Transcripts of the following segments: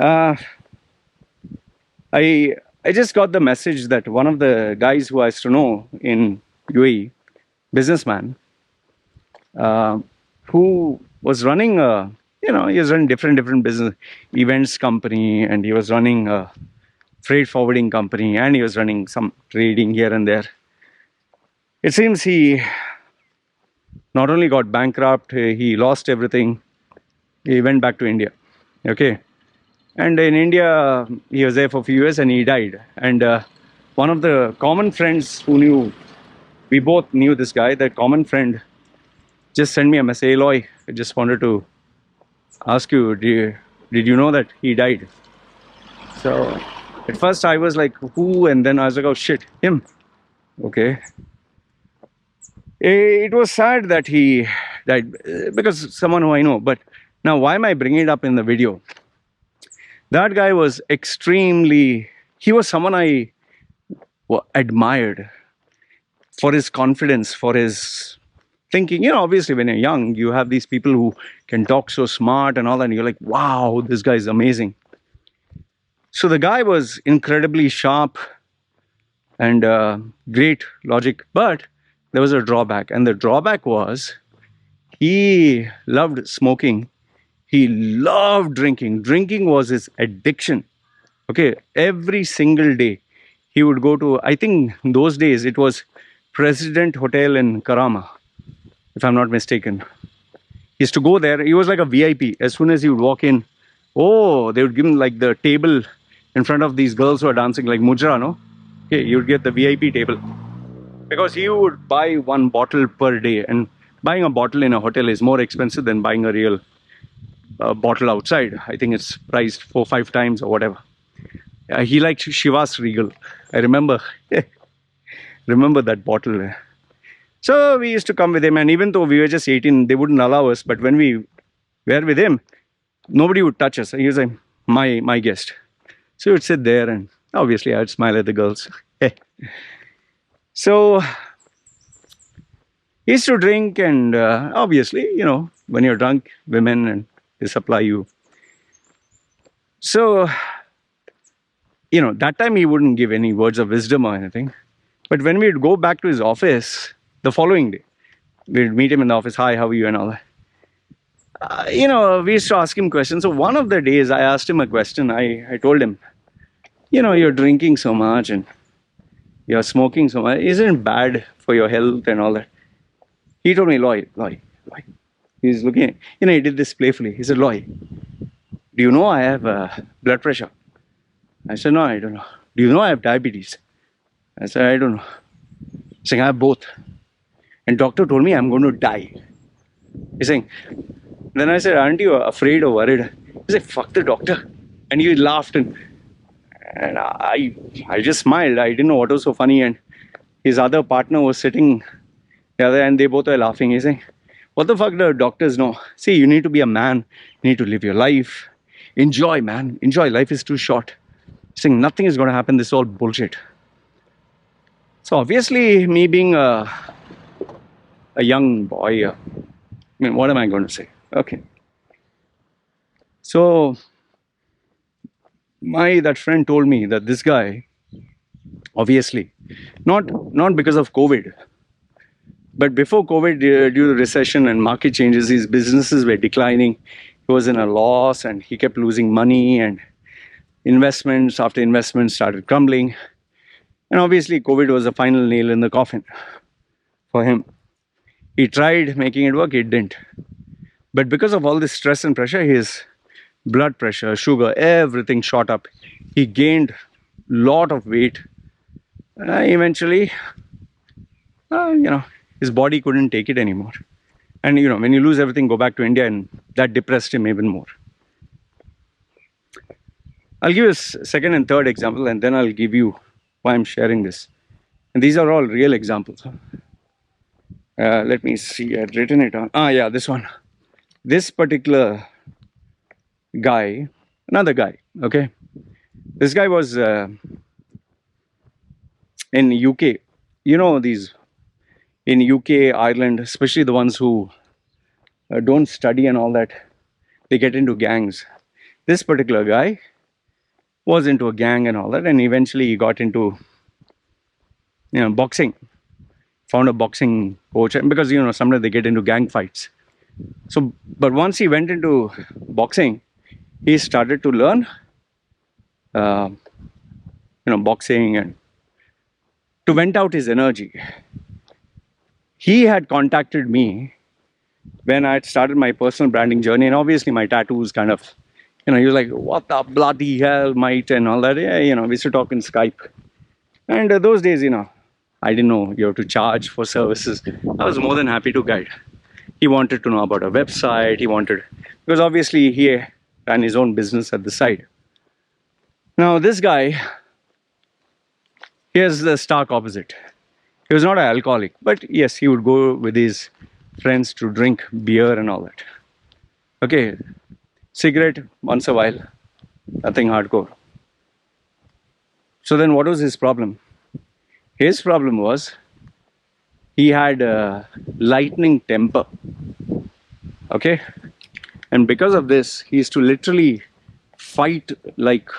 Uh, I I just got the message that one of the guys who I used to know in UAE, businessman, uh, who was running he was running different business events company, and he was running a freight forwarding company, and he was running some trading here and there. It seems he not only got bankrupt, he lost everything. He went back to India. Okay. And in India, he was there for a few years and he died. And one of the common friends who knew, we both knew this guy, that common friend just sent me a message. Hey, Loy, I just wanted to ask you, did you know that he died? So at first I was like, who? And then I was like, oh shit, him. Okay. It was sad that he died because someone who I know. But now, why am I bringing it up in the video? That guy was he was someone I admired for his confidence, for his thinking. Obviously, when you're young, you have these people who can talk so smart and all that, and you're like, wow, this guy is amazing. So the guy was incredibly sharp and great logic, but there was a drawback, and the drawback was he loved smoking. He loved drinking. Drinking was his addiction. Okay, every single day he would go to, I think those days it was President Hotel in Karama, if I'm not mistaken. He used to go there. He was like a VIP. As soon as he would walk in, oh, they would give him like the table in front of these girls who are dancing, like Mujra, no? Okay, you would get the VIP table. Because he would buy one bottle per day, and buying a bottle in a hotel is more expensive than buying a real bottle outside. I think it's priced 4-5 times or whatever. He liked Shiva's Regal. I remember that bottle. So we used to come with him, and even though we were just 18, they wouldn't allow us. But when we were with him, nobody would touch us. He was like my guest. So he would sit there, and obviously I'd smile at the girls. So he used to drink, and obviously, when you're drunk, women and they supply you. So, that time he wouldn't give any words of wisdom or anything. But when we'd go back to his office the following day, we'd meet him in the office. Hi, how are you? And all that. We used to ask him questions. So one of the days I asked him a question. I told him, you're drinking so much and you're smoking so much. Isn't it bad for your health and all that? He told me, Loy. He's looking, he did this playfully. He said, Loy, do you know I have blood pressure? I said, no, I don't know. Do you know I have diabetes? I said, I don't know. He's saying, I have both. And doctor told me I'm going to die. He's saying, then I said, aren't you afraid or worried? He said, fuck the doctor. And he laughed, and I just smiled. I didn't know what was so funny. And his other partner was sitting the other, and they both were laughing. He's saying, what the fuck do doctors know? See, you need to be a man. You need to live your life. Enjoy, man. Enjoy. Life is too short. He's saying, nothing is going to happen. This is all bullshit. So obviously, me being a young boy, what am I going to say? Okay. So that friend told me that this guy, obviously, not because of COVID, but before COVID, due to recession and market changes, his businesses were declining. He was in a loss, and he kept losing money, and investments after investments started crumbling. And obviously, COVID was the final nail in the coffin for him. He tried making it work, it didn't. But because of all this stress and pressure, his blood pressure, sugar, everything shot up. He gained a lot of weight. Eventually, his body couldn't take it anymore. And when you lose everything, go back to India, and that depressed him even more. I'll give you a second and third example, and then I'll give you why I'm sharing this. And these are all real examples. Let me see, I'd written it on. Yeah, this one. This particular guy, another guy, okay? This guy was in UK. These in UK, Ireland, especially the ones who don't study and all that, they get into gangs. This particular guy was into a gang and all that, and eventually he got into, boxing. Found a boxing coach, and because sometimes they get into gang fights. So, but once he went into boxing, he started to learn, uh, boxing and to vent out his energy. He had contacted me when I had started my personal branding journey, and obviously my tattoos kind of, he was like, "What the bloody hell, mate," and all that. Yeah, we used to talk in Skype. And those days, I didn't know you have to charge for services. I was more than happy to guide. He wanted to know about a website. Because obviously he ran his own business at the side. Now this guy, here's the stark opposite. He was not an alcoholic, but yes, he would go with his friends to drink beer and all that. Okay, cigarette once a while, nothing hardcore. So then what was his problem? His problem was he had a lightning temper. Okay, and because of this, he used to literally fight like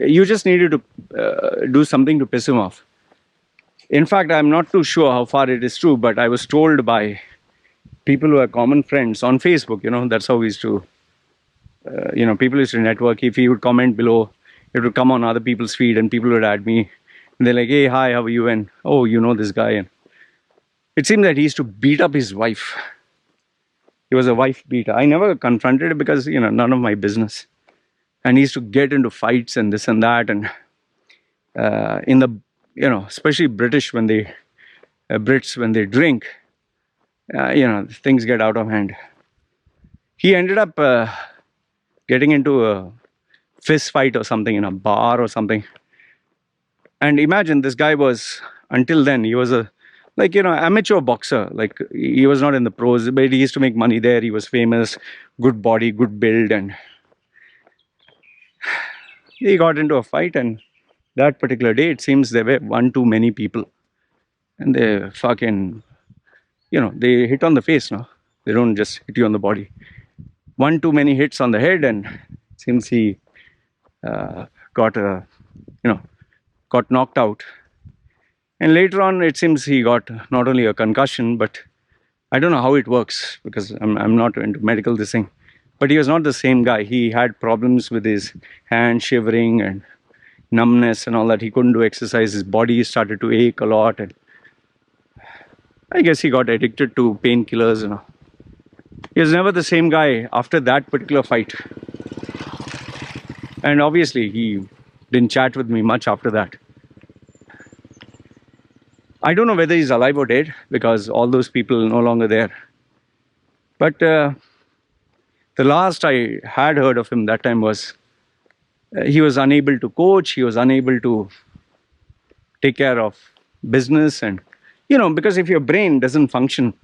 you just needed to do something to piss him off. In fact, I'm not too sure how far it is true, but I was told by people who are common friends on Facebook, that's how we used to, people used to network. If he would comment below, it would come on other people's feed and people would add me. And they're like, "Hey, hi, how are you?" And, "Oh, you know this guy." And it seemed that he used to beat up his wife. He was a wife beater. I never confronted it because, none of my business. And he used to get into fights and this and that. And in the, especially British Brits when they drink, things get out of hand. He ended up getting into a fist fight or something in a bar or something. And imagine this guy was, until then, he was a amateur boxer. Like he was not in the pros, but he used to make money there. He was famous, good body, good build, and he got into a fight. And that particular day, it seems there were one too many people, and they fucking, they hit on the face. No, they don't just hit you on the body. One too many hits on the head, and it seems he got knocked out. And later on, it seems he got not only a concussion, but I don't know how it works because I'm not into medical this thing. But he was not the same guy. He had problems with his hand shivering and numbness and all that. He couldn't do exercise. His body started to ache a lot. And I guess he got addicted to painkillers. He was never the same guy after that particular fight. And obviously, he didn't chat with me much after that. I don't know whether he's alive or dead because all those people are no longer there. But the last I had heard of him that time was he was unable to coach. He was unable to take care of business. And, because if your brain doesn't function,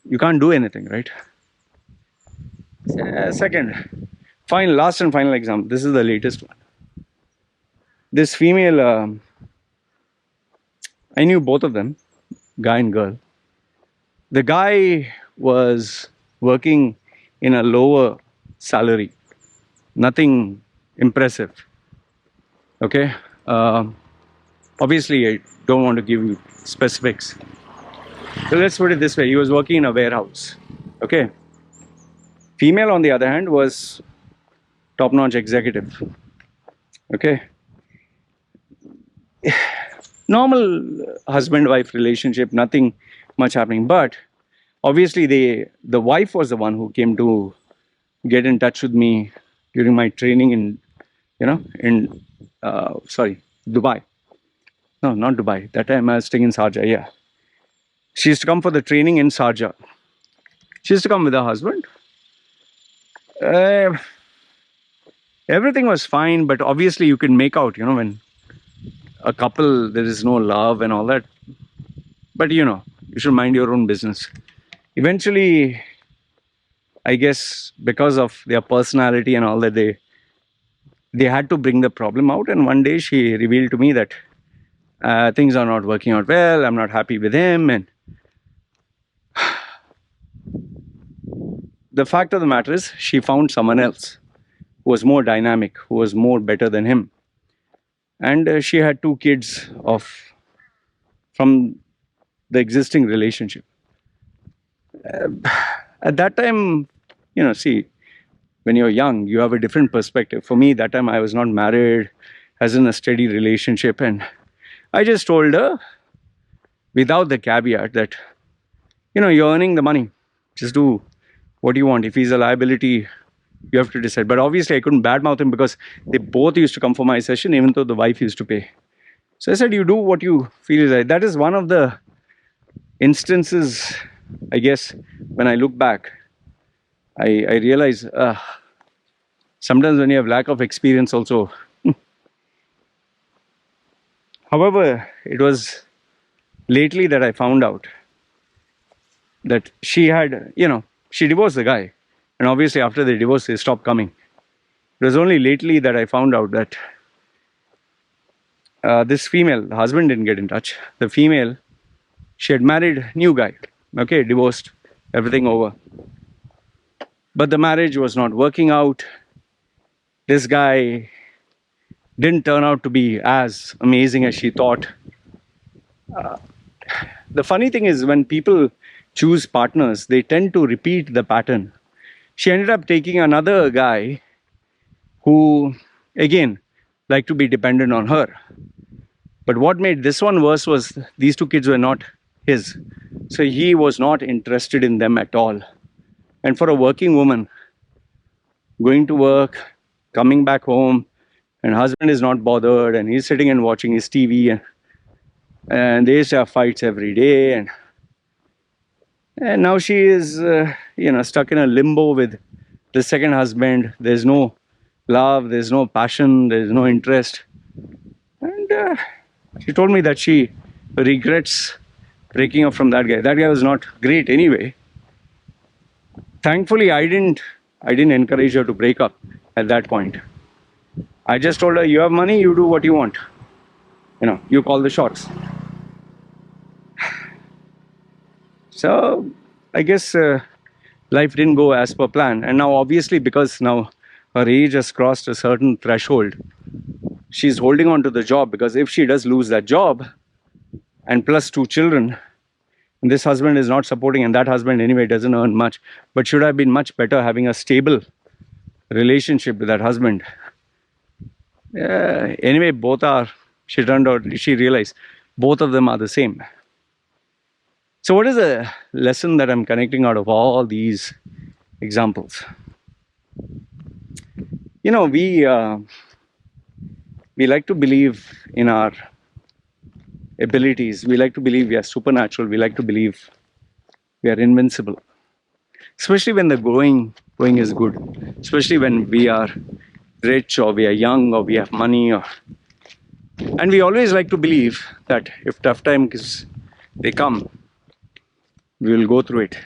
you can't do anything, right? Second, last and final example. This is the latest one. This female, I knew both of them, guy and girl. The guy was working in a lower salary, nothing impressive. Okay? Obviously, I don't want to give you specifics. So let's put it this way. He was working in a warehouse. Okay? Female, on the other hand, was top-notch executive. Okay? Normal husband-wife relationship, nothing much happening. But obviously, the wife was the one who came to get in touch with me during my training in Dubai. No, not Dubai. That time I was staying in Sharjah. Yeah, she used to come for the training in Sharjah. She used to come with her husband. Everything was fine, but obviously you can make out, when a couple, there is no love and all that. But you should mind your own business. Eventually, I guess because of their personality and all that, they had to bring the problem out. And one day she revealed to me that things are not working out well. I'm not happy with him. And the fact of the matter is, she found someone else. who was more dynamic, who was more better than him. And she had two kids of from the existing relationship. At that time, see, when you're young, you have a different perspective. For me, that time I was not married, as in a steady relationship, and I just told her without the caveat that, you're earning the money, just do what you want. If he's a liability, you have to decide. But obviously, I couldn't badmouth him because they both used to come for my session, even though the wife used to pay. So I said, you do what you feel is right. That is one of the instances, I guess, when I look back, I realize sometimes when you have lack of experience also. However, it was lately that I found out that she had, she divorced the guy. And obviously, after the divorce, they stopped coming. It was only lately that I found out that this female, the husband didn't get in touch. The female, she had married new guy. Okay, divorced, everything over. But the marriage was not working out. This guy didn't turn out to be as amazing as she thought. The funny thing is, when people choose partners, they tend to repeat the pattern. She ended up taking another guy who, again, liked to be dependent on her. But what made this one worse was these two kids were not his. So he was not interested in them at all. And for a working woman, going to work, coming back home, and husband is not bothered, and he's sitting and watching his TV, and they used to have fights every day, and now she is stuck in a limbo with the second husband. There's no love, there's no passion, there's no interest. And she told me that she regrets breaking up from that guy. That guy was not great anyway. Thankfully, I didn't encourage her to break up at that point. I just told her, you have money, you do what you want. You call the shots. So I guess life didn't go as per plan. And now obviously, because now her age has crossed a certain threshold, she's holding on to the job, because if she does lose that job, and plus two children, and this husband is not supporting, and that husband anyway doesn't earn much, but should have been much better having a stable relationship with that husband. Anyway, she realized both of them are the same. So what is the lesson that I'm connecting out of all these examples? We like to believe in our abilities. We like to believe we are supernatural. We like to believe we are invincible. Especially when the going is good. Especially when we are rich, or we are young, or we have money, and we always like to believe that if tough times they come, we will go through it.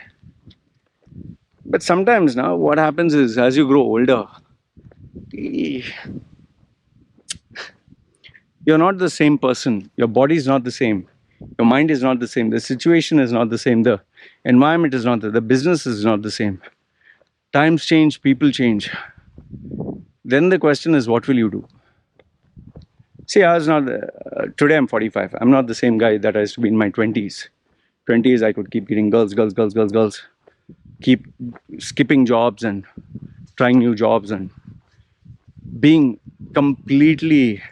But sometimes now what happens is, as you grow older, you're not the same person. Your body is not the same. Your mind is not the same. The situation is not the same. The environment is not the business is not the same. Times change, people change. Then the question is, what will you do? See, I was not, today I'm 45. I'm not the same guy that I used to be in my 20s. 20s, I could keep getting girls, keep skipping jobs and trying new jobs and being completely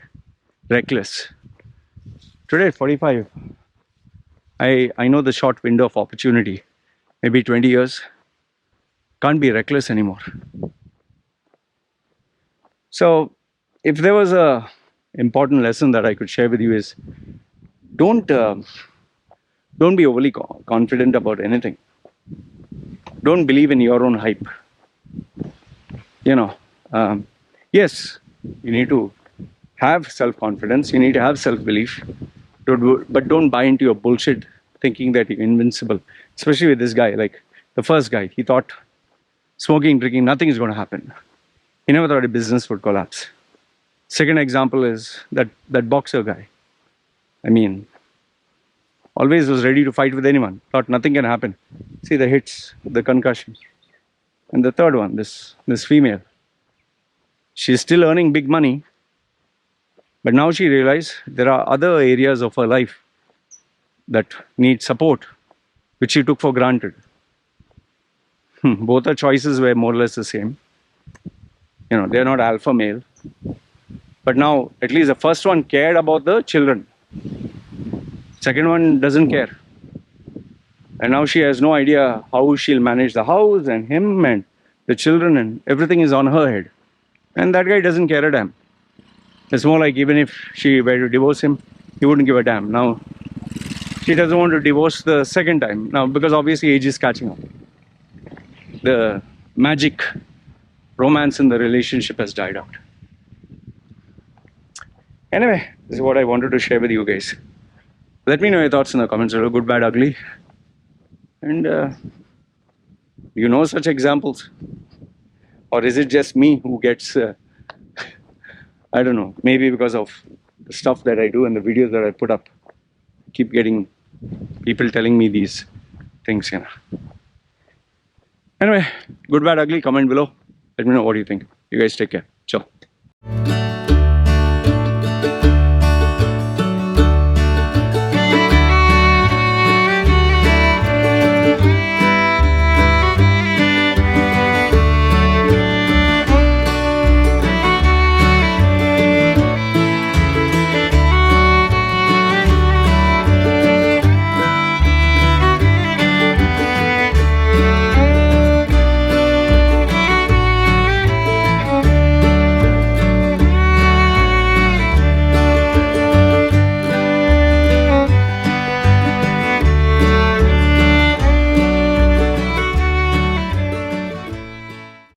reckless. Today, 45, I know the short window of opportunity, maybe 20 years, can't be reckless anymore. So if there was a important lesson that I could share with you is, don't be overly confident about anything. Don't believe in your own hype. Yes, you need to have self-confidence. You need to have self-belief. But don't buy into your bullshit thinking that you're invincible. Especially with this guy, like the first guy, he thought smoking, drinking, nothing is going to happen. He never thought a business would collapse. Second example is that boxer guy. I mean, always was ready to fight with anyone. Thought nothing can happen. See the hits, the concussion. And the third one, this female. She's still earning big money, but now she realized there are other areas of her life that need support, which she took for granted. Both her choices were more or less the same. They're not alpha male. But now, at least the first one cared about the children. Second one doesn't care. And now she has no idea how she'll manage the house and him and the children, and everything is on her head. And that guy doesn't care a damn. It's more like even if she were to divorce him, he wouldn't give a damn. Now, she doesn't want to divorce the second time. Now, because obviously age is catching up. The magic romance in the relationship has died out. Anyway, this is what I wanted to share with you guys. Let me know your thoughts in the comments below, good, bad, ugly. And such examples? Or is it just me who gets, I don't know, maybe because of the stuff that I do and the videos that I put up, keep getting people telling me these things, Anyway, good, bad, ugly, comment below. Let me know what you think. You guys take care. Ciao.